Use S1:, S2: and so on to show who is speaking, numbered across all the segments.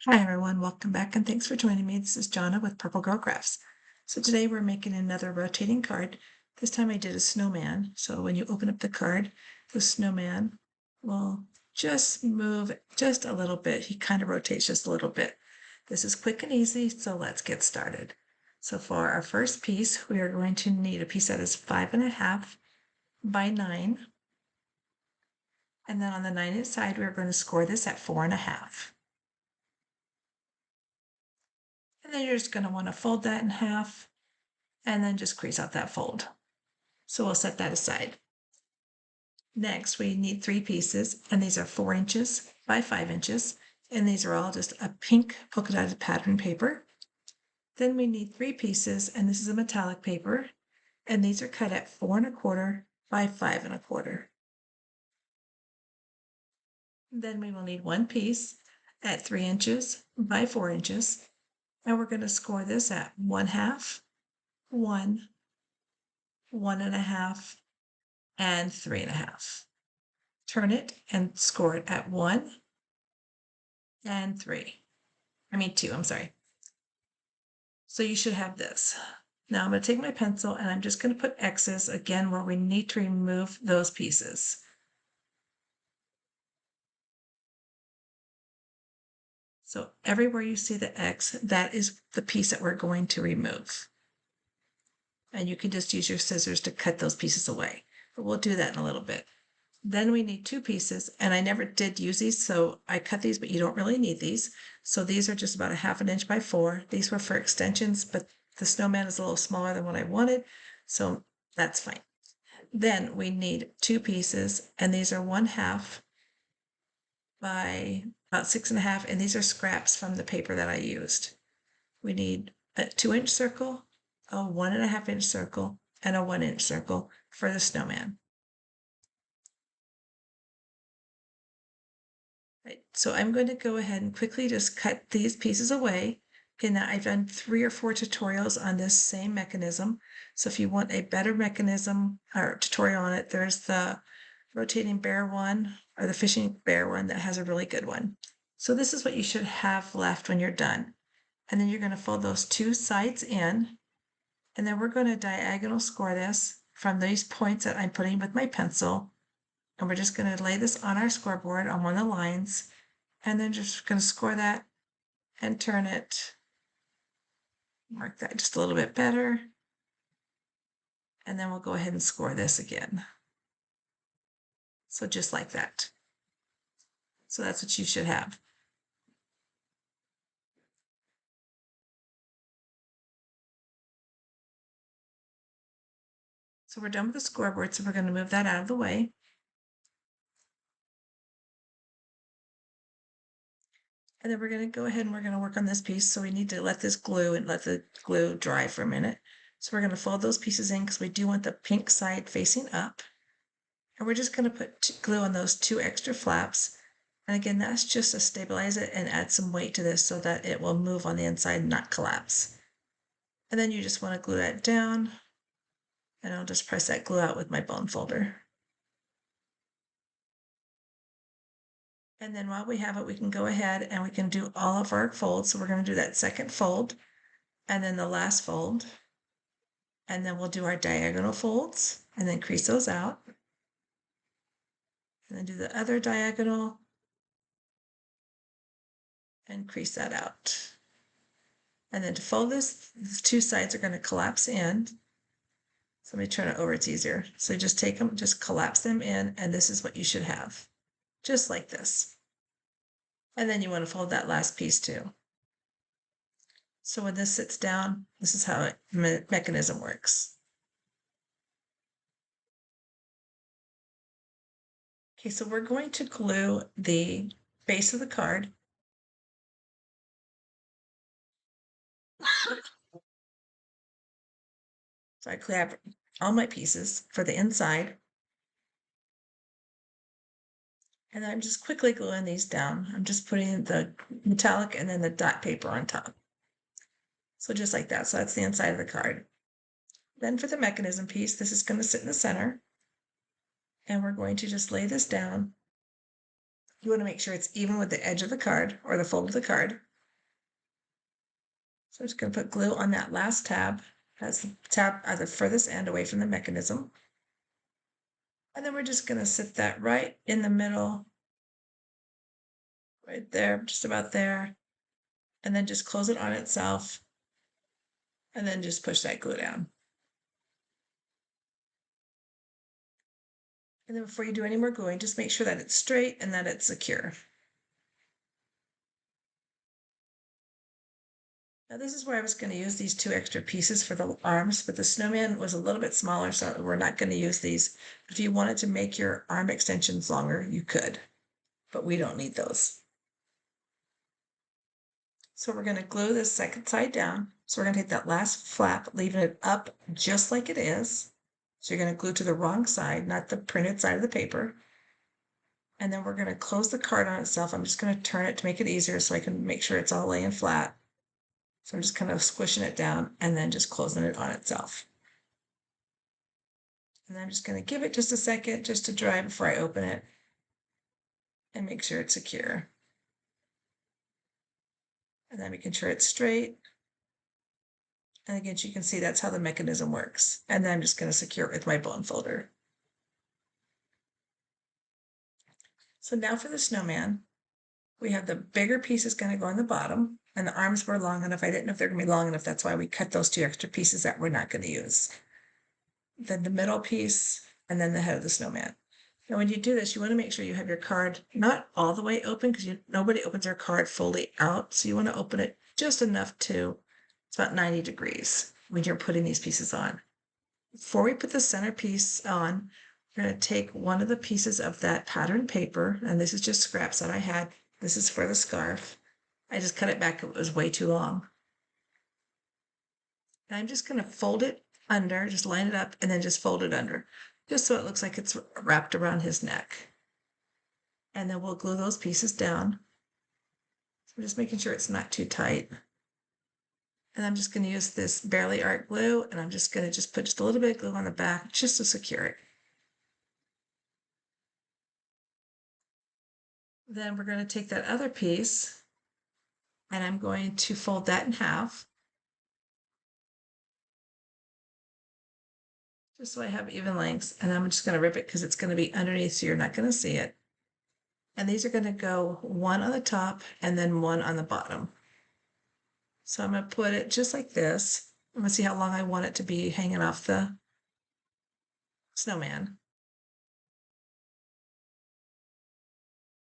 S1: Hi everyone, welcome back and thanks for joining me. This is Jonna with Purple Girl Crafts. So today we're making another rotating card. This time I did a snowman. So when you open up the card, the snowman will just move just a little bit. He kind of rotates just a little bit. This is quick and easy, so let's get started. So for our first piece, we are going to need a piece that is 5.5 by 9. And then on the 9-inch side, we're going to score this at 4.5. And then you're just going to want to fold that in half and then just crease out that fold. So we'll set that aside. Next, we need 3 pieces, and these are 4 inches by 5 inches, and these are all just a pink polka dotted pattern paper. Then we need 3 pieces, and this is a metallic paper, and these are cut at 4.25 by 5.25. Then we will need 1 piece at 3 inches by 4 inches, and we're going to score this at 1/2, 1, 1.5, and 3.5. Turn it and score it at 1 and 3. I mean 2, I'm sorry. So you should have this. Now I'm going to take my pencil and I'm just going to put X's again where we need to remove those pieces. So everywhere you see the X, that is the piece that we're going to remove. And you can just use your scissors to cut those pieces away. But we'll do that in a little bit. Then we need 2 pieces, and I never did use these, so I cut these, but you don't really need these. So these are just about 1/2 inch by 4. These were for extensions, but the snowman is a little smaller than what I wanted, so that's fine. Then we need 2 pieces, and these are 1/2 by about 6.5, and these are scraps from the paper that I used. We need a 2-inch circle, a 1.5-inch circle, and a 1-inch circle for the snowman. Right, so I'm going to go ahead and quickly just cut these pieces away. Okay, now I've done 3 or 4 tutorials on this same mechanism. So if you want a better mechanism or tutorial on it, there's the rotating bear one or the fishing bear one that has a really good one. So this is what you should have left when you're done. And then you're going to fold those 2 sides in. And then we're going to diagonal score this from these points that I'm putting with my pencil. And we're just going to lay this on our scoreboard on one of the lines, and then just going to score that and turn it, mark that just a little bit better, and then we'll go ahead and score this again. So just like that. So that's what you should have. So we're done with the scoreboard, so we're going to move that out of the way. And then we're going to go ahead and we're going to work on this piece. So we need to let this glue and let the glue dry for a minute. So we're going to fold those pieces in because we do want the pink side facing up. And we're just going to put glue on those 2 extra flaps. And again, that's just to stabilize it and add some weight to this so that it will move on the inside and not collapse. And then you just want to glue that down. And I'll just press that glue out with my bone folder. And then while we have it, we can go ahead and we can do all of our folds. So we're going to do that second fold and then the last fold. And then we'll do our diagonal folds and then crease those out. And then do the other diagonal and crease that out. And then to fold this, the 2 sides are going to collapse in. So let me turn it over, it's easier. So just take them, just collapse them in, and this is what you should have. Just like this. And then you want to fold that last piece too. So when this sits down, this is how the mechanism works. Okay, so we're going to glue the base of the card. So I grab all my pieces for the inside. And I'm just quickly gluing these down. I'm just putting the metallic and then the dot paper on top. So just like that. So that's the inside of the card. Then for the mechanism piece, this is going to sit in the center. And we're going to just lay this down. You want to make sure it's even with the edge of the card or the fold of the card. So I'm just going to put glue on that last tab. That's the tab at the furthest end away from the mechanism. And then we're just going to sit that right in the middle, right there, just about there. And then just close it on itself. And then just push that glue down. And then before you do any more gluing, just make sure that it's straight and that it's secure. Now this is where I was going to use these 2 extra pieces for the arms, but the snowman was a little bit smaller, so we're not going to use these. If you wanted to make your arm extensions longer, you could, but we don't need those. So we're going to glue this second side down. So we're going to take that last flap, leaving it up just like it is. So you're going to glue to the wrong side, not the printed side of the paper. And then we're going to close the card on itself. I'm just going to turn it to make it easier so I can make sure it's all laying flat. So I'm just kind of squishing it down and then just closing it on itself. And I'm just going to give it just a second just to dry before I open it and make sure it's secure. And then making sure it's straight. And again, you can see that's how the mechanism works. And then I'm just going to secure it with my bone folder. So now for the snowman, we have the bigger piece is going to go on the bottom, and the arms were long enough. I didn't know if they're going to be long enough. That's why we cut those 2 extra pieces that we're not going to use. Then the middle piece, and then the head of the snowman. Now, when you do this, you want to make sure you have your card not all the way open, because nobody opens their card fully out. So you want to open it just enough to, it's about 90 degrees when you're putting these pieces on. Before we put the center piece on, we're going to take one of the pieces of that patterned paper, and this is just scraps that I had. This is for the scarf. I just cut it back. It was way too long. And I'm just going to fold it under, just line it up, and then just fold it under, just so it looks like it's wrapped around his neck. And then we'll glue those pieces down. So I'm just making sure it's not too tight. And I'm just going to use this Barely Art glue, and I'm just going to put just a little bit of glue on the back just to secure it. Then we're going to take that other piece, and I'm going to fold that in half, just so I have even lengths. And I'm just going to rip it because it's going to be underneath, so you're not going to see it. And these are going to go one on the top and then one on the bottom. So I'm going to put it just like this. I'm going to see how long I want it to be hanging off the snowman.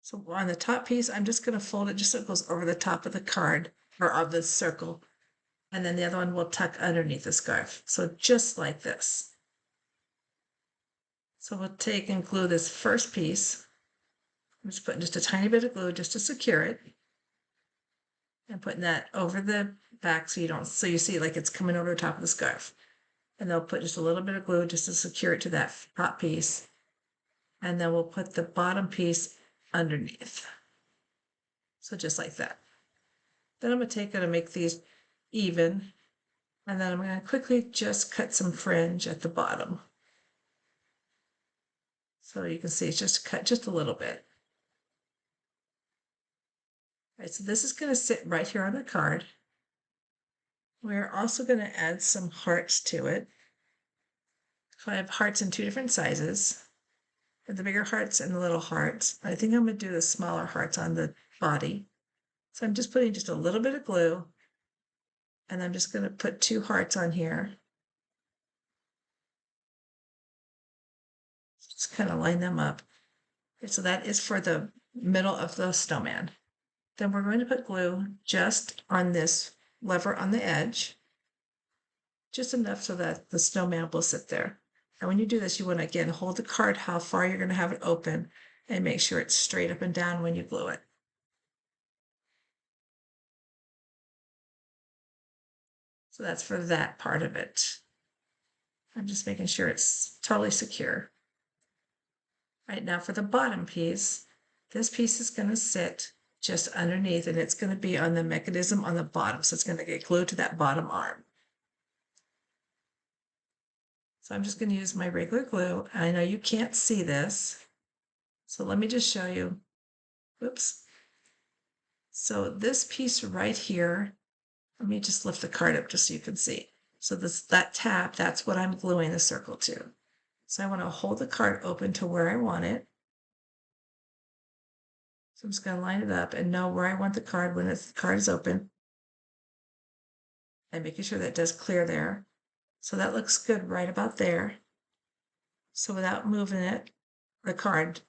S1: So on the top piece, I'm just going to fold it just so it goes over the top of the card or of the circle. And then the other one will tuck underneath the scarf. So just like this. So we'll take and glue this first piece. I'm just putting just a tiny bit of glue just to secure it. And putting that over the back so you see like it's coming over the top of the scarf. And they'll put just a little bit of glue just to secure it to that top piece. And then we'll put the bottom piece underneath. So just like that. Then I'm going to take it and make these even. And then I'm going to quickly just cut some fringe at the bottom. So you can see it's just cut just a little bit. All right, so this is going to sit right here on the card. We're also going to add some hearts to it. So I have hearts in 2 different sizes. The bigger hearts and the little hearts. I think I'm going to do the smaller hearts on the body. So I'm just putting just a little bit of glue, and I'm just going to put 2 hearts on here. Just kind of line them up. Okay, so that is for the middle of the snowman. Then we're going to put glue just on this lever on the edge, just enough so that the snowman will sit there. And when you do this, you want to, again, hold the card how far you're going to have it open and make sure it's straight up and down when you glue it. So that's for that part of it. I'm just making sure it's totally secure. Right now for the bottom piece, this piece is going to sit just underneath, and it's going to be on the mechanism on the bottom. So it's going to get glued to that bottom arm. So I'm just going to use my regular glue. I know you can't see this, so let me just show you. Whoops. So this piece right here Let me just lift the card up just so you can see. So that tab, that's what I'm gluing the circle to. So I want to hold the card open to where I want it. So I'm just going to line it up and know where I want the card when the card is open. And making sure that does clear there. So that looks good right about there. So without moving it, the card,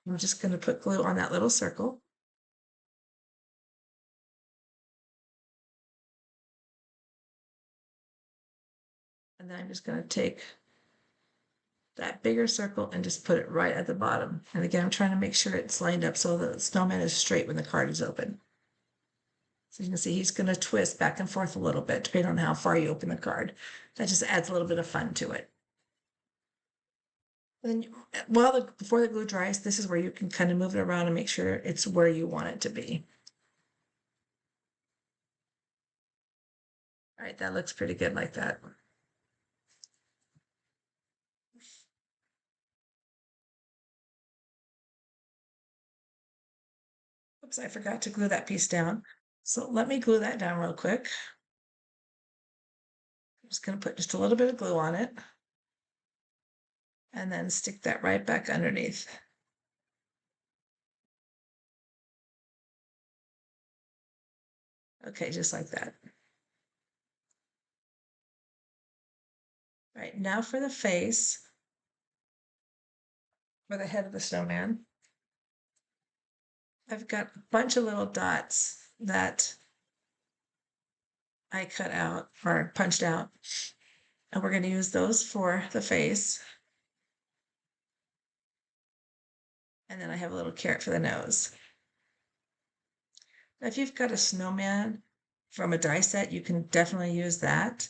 S1: I'm just going to put glue on that little circle. And then I'm just going to take that bigger circle and just put it right at the bottom. And again, I'm trying to make sure it's lined up so the snowman is straight when the card is open. So you can see he's going to twist back and forth a little bit depending on how far you open the card. That just adds a little bit of fun to it. And then before the glue dries, this is where you can kind of move it around and make sure it's where you want it to be. All right, that looks pretty good like that. Oops, I forgot to glue that piece down. So let me glue that down real quick. I'm just going to put just a little bit of glue on it and then stick that right back underneath. Okay, just like that. All right, now for the face, for the head of the snowman. I've got a bunch of little dots that I cut out or punched out, and we're going to use those for the face. And then I have a little carrot for the nose. Now, if you've got a snowman from a die set, you can definitely use that.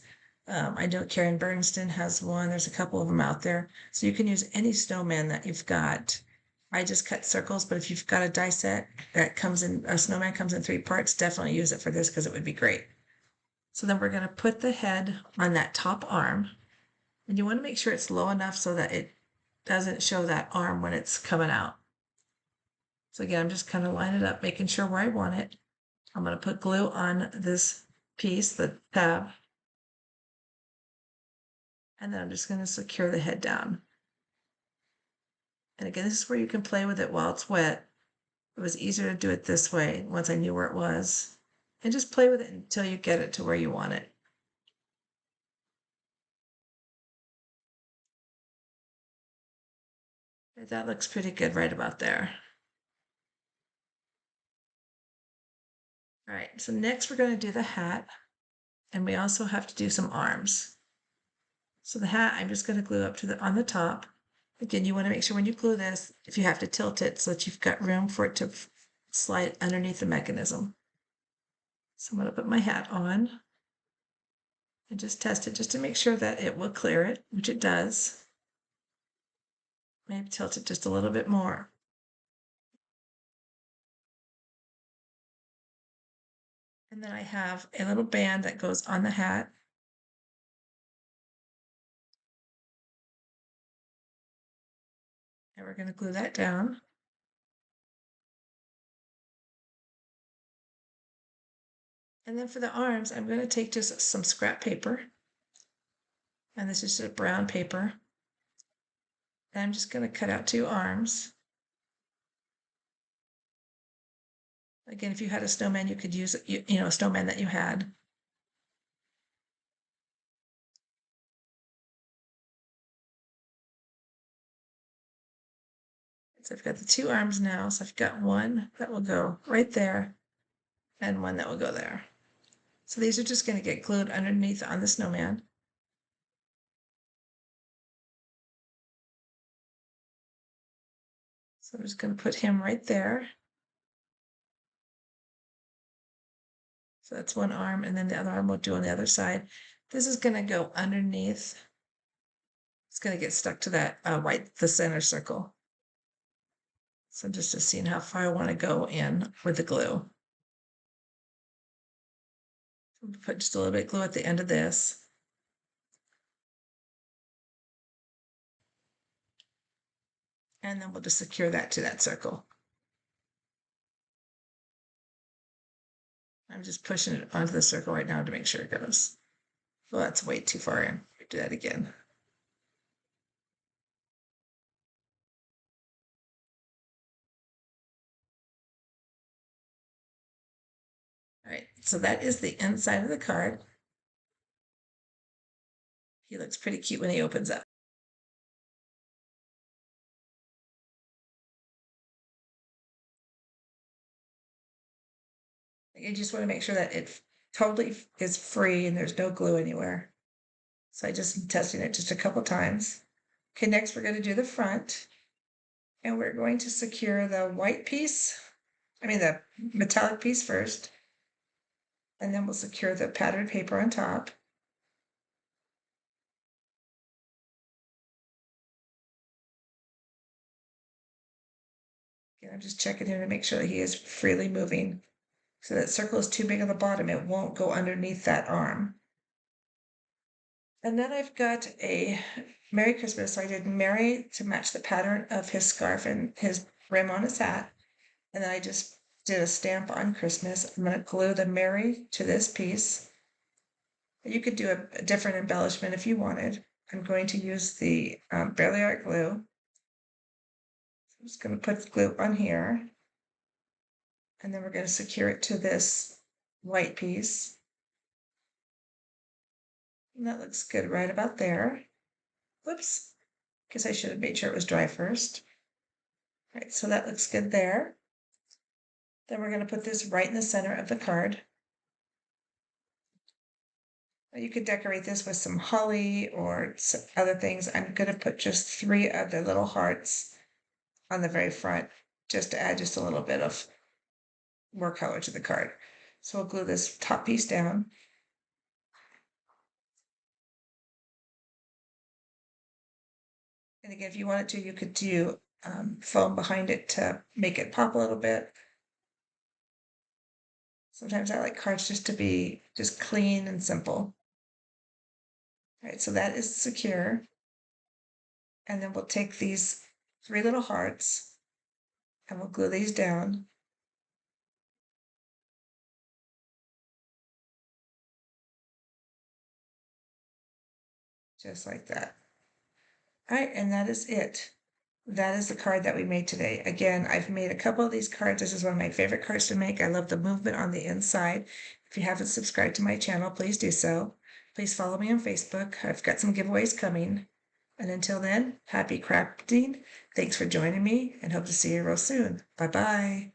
S1: I know Karen Bernston has one. There's a couple of them out there. So you can use any snowman that you've got. I just cut circles, but if you've got a die set that comes in, a snowman comes in 3 parts, definitely use it for this because it would be great. So then we're going to put the head on that top arm. And you want to make sure it's low enough so that it doesn't show that arm when it's coming out. So again, I'm just kind of line it up, making sure where I want it. I'm going to put glue on this piece, the tab. And then I'm just going to secure the head down. And again, this is where you can play with it while it's wet. It was easier to do it this way once I knew where it was. And just play with it until you get it to where you want it. That looks pretty good right about there. All right, so next we're going to do the hat. And we also have to do some arms. So the hat, I'm just going to glue up to on the top. Again, you want to make sure when you glue this, if you have to tilt it so that you've got room for it to slide underneath the mechanism. So I'm going to put my hat on and just test it just to make sure that it will clear it, which it does. Maybe tilt it just a little bit more. And then I have a little band that goes on the hat. And we're going to glue that down. And then for the arms, I'm going to take just some scrap paper. And this is just brown paper. And I'm just going to cut out 2 arms. Again, if you had a snowman, you could use, you know, a snowman that you had. So I've got the 2 arms now. So I've got one that will go right there and one that will go there. So these are just going to get glued underneath on the snowman. So I'm just going to put him right there. So that's one arm, and then the other arm we'll do on the other side. This is going to go underneath. It's going to get stuck to that the center circle. So just seeing how far I want to go in with the glue. Put just a little bit of glue at the end of this. And then we'll just secure that to that circle. I'm just pushing it onto the circle right now to make sure it goes. Well, that's way too far in. Do that again. All right, so that is the inside of the card. He looks pretty cute when he opens up. You just want to make sure that it totally is free and there's no glue anywhere. So I just am testing it just a couple times. Okay, next we're going to do the front. And we're going to secure the white piece, the metallic piece first. And then we'll secure the patterned paper on top. Okay, I'm just checking him to make sure that he is freely moving. So that circle is too big on the bottom, it won't go underneath that arm. And then I've got a Merry Christmas. So I did Merry to match the pattern of his scarf and his rim on his hat. And then I just did a stamp on Christmas. I'm going to glue the Merry to this piece. You could do a different embellishment if you wanted. I'm going to use the Barely Art glue. I'm just going to put the glue on here. And then we're going to secure it to this white piece. And that looks good right about there. Whoops, because I should have made sure it was dry first. All right, so that looks good there. Then we're going to put this right in the center of the card. You could decorate this with some holly or some other things. I'm going to put just 3 of the little hearts on the very front, just to add just a little bit of more color to the card. So we'll glue this top piece down. And again, if you wanted to, you could do foam behind it to make it pop a little bit. Sometimes I like cards just to be just clean and simple. All right, so that is secure. And then we'll take these 3 little hearts and we'll glue these down. Just like that. All right, and that is it. That is the card that we made today. Again, I've made a couple of these cards. This is one of my favorite cards to make. I love the movement on the inside. If you haven't subscribed to my channel, please do so. Please follow me on Facebook. I've got some giveaways coming. And until then, happy crafting. Thanks for joining me and hope to see you real soon. Bye-bye.